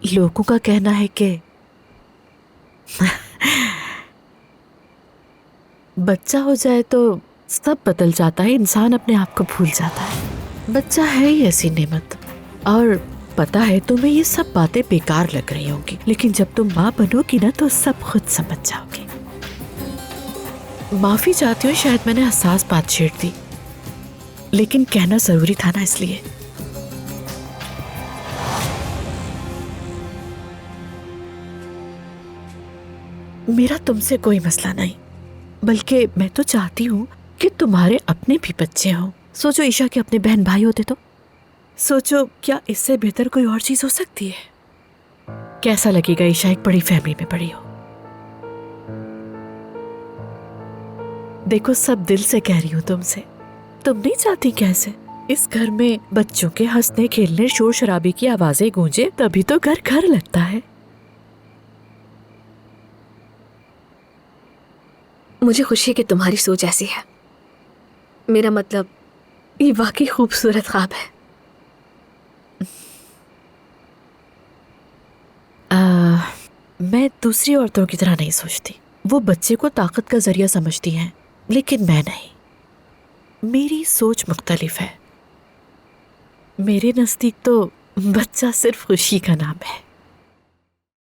لوگوں کا کہنا ہے کہ بچہ ہو جائے تو سب بدل جاتا ہے، انسان اپنے آپ کو بھول جاتا ہے۔ بچہ ہے ہی ایسی نعمت، اور پتا ہے تمہیں یہ سب باتیں بیکار لگ رہی ہوں گی، لیکن جب تم ماں بنو گی نا تو سب خود سمجھ جاؤ گی۔ معافی چاہتی ہوں، شاید میں نے حساس بات چھیڑ دی، لیکن کہنا ضروری تھا نا، اس لیے۔ میرا تم سے کوئی مسئلہ نہیں، بلکہ میں تو چاہتی ہوں کہ تمہارے اپنے بھی بچے ہوں۔ سوچو عشاء کے اپنے بہن بھائی ہوتے تو، سوچو کیا اس سے بہتر کوئی اور چیز ہو سکتی ہے؟ کیسا لگے گا عشاء ایک بڑی فیملی میں بڑی ہو؟ دیکھو سب دل سے کہہ رہی ہوں تم سے، تم نہیں چاہتی کیسے اس گھر میں بچوں کے ہنسنے کھیلنے شور شرابے کی آوازیں گونجے، تبھی تو گھر گھر لگتا ہے۔ مجھے خوشی ہے کہ تمہاری سوچ ایسی ہے، میرا مطلب یہ واقعی خوبصورت خواب ہے۔ میں دوسری عورتوں کی طرح نہیں سوچتی، وہ بچے کو طاقت کا ذریعہ سمجھتی ہیں، لیکن میں نہیں، میری سوچ مختلف ہے۔ میرے نزدیک تو بچہ صرف خوشی کا نام ہے۔